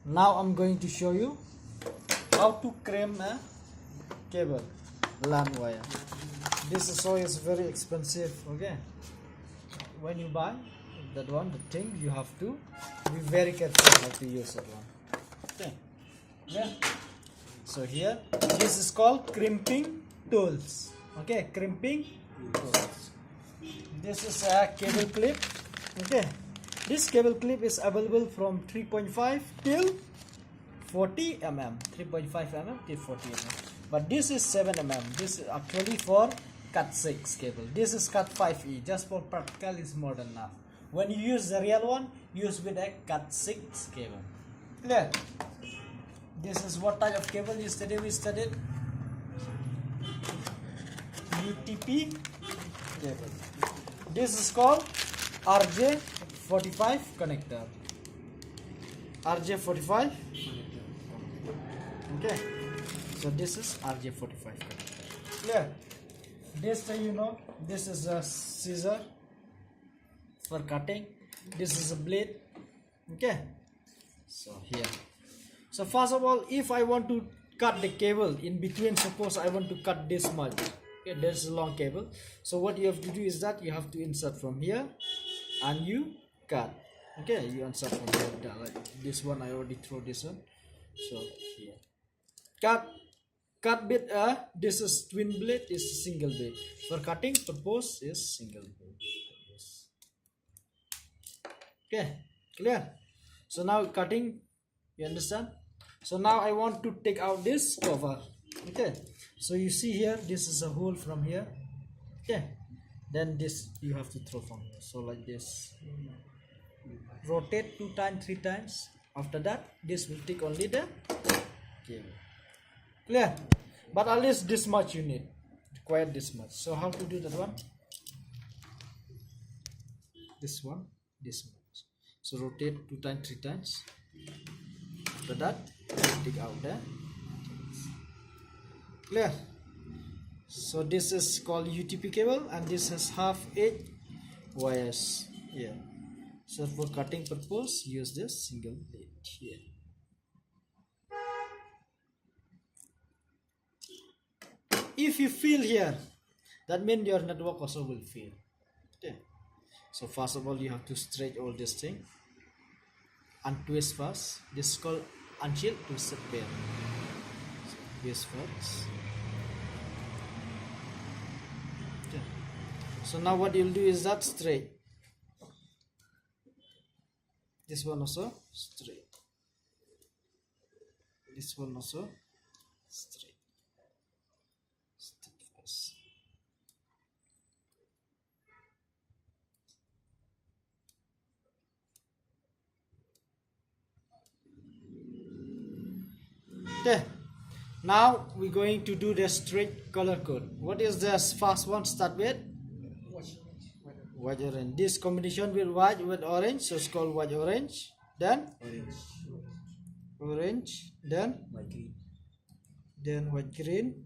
Now I'm going to show you how to crimp a cable LAN wire. This is very expensive. Okay, when you buy that one, the thing you have to be very careful how to use that one. Okay, yeah. So here this is called crimping tools. Okay, crimping tools. This is a cable clip. Okay, this cable clip is available from 3.5 till 40 mm. 3.5 mm till 40 mm. But this is 7 mm. This is actually for cut 6 cable. This is cut 5e. Just for practical is more than enough. When you use the real one, use with a cut 6 cable. Clear? This is what type of cable yesterday we studied. UTP cable. This is called RJ45 connector. RJ45. Okay. So this is RJ45 connector. Clear? This you know, this is a scissor for cutting. This is a blade. Okay. So here. So first of all, if I want to cut the cable in between, suppose I want to cut this much. Okay, there's a long cable. So what you have to do is that you have to insert from here and you cut. Okay, you insert from here. Like this one, I already throw this one. So here, cut bit. This is twin blade. This is single blade. For cutting purpose is single blade. Okay, clear. So now cutting, you understand. So now I want to take out this cover. Okay, so you see here, this is a hole from here. Okay, then this you have to throw from here. So like this, rotate 2 times 3 times. After that, this will take only the cable. Clear? But at least this much you need, required this much. So how to do that one? This one, this much. So rotate 2 times 3 times. After that, take out the things. Clear? So this is called UTP cable, and this has half 8 wires here. So for cutting purpose, use this single blade here. If you fail here, that means your network also will fail. Okay. So first of all, you have to stretch all this thing and twist first. This is called unshield twisted pair. So twist first. Okay. So now what you'll do is that straight. This one also straight. This one also straight. Straight first. Okay. Now we're going to do the straight color code. What is this first one? Start with white orange. This combination with white with orange, so it's called white orange. Then orange. Then white green, white green.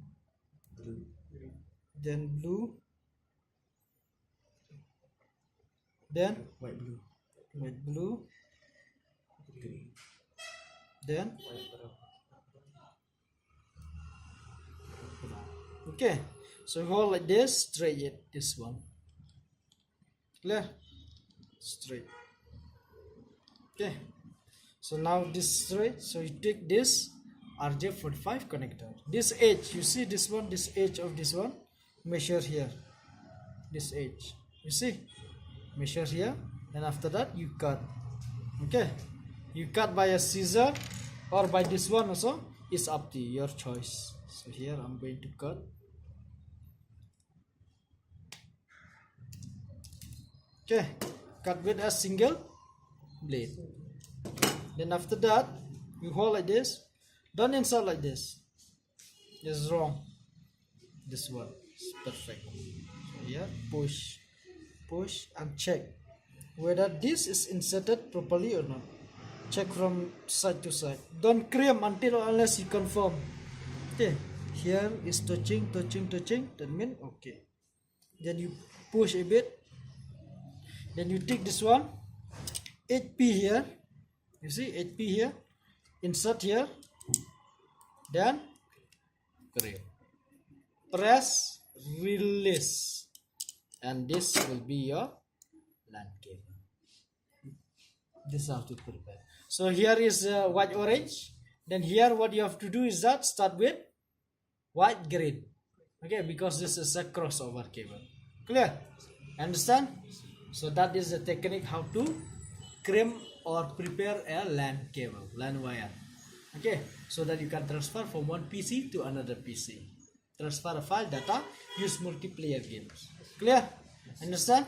blue, Then blue. Then white blue, green, then white brown. okay. So hold like this, straight it. This one. Clear? Straight. Okay. So now this straight. So you take this RJ45 connector. This edge, you see this one, this edge of this one, measure here. This edge. You see? Measure here, and after that you cut. Okay. You cut by a scissor or by this one also. It's up to your choice. So here I'm going to cut. Okay, cut with a single blade. Then after that, you hold like this. Don't insert like this. This is wrong. This one is perfect. So here, push and check whether this is inserted properly or not. Check from side to side. Don't crimp until unless you confirm. Okay, here is touching. That means okay. Then you push a bit. Then you take this one, 8p here. You see 8p here. insert here, then crimp, press, release, and this will be your LAN cable. This is how to prepare. So here is white orange. Then here what you have to do is that start with white green. Okay, because this is a crossover cable. Clear? Understand? So that is the technique how to crimp or prepare a LAN cable, LAN wire. Okay, so that you can transfer from one PC to another PC. Transfer a file data, use multiplayer games. Clear? Understand?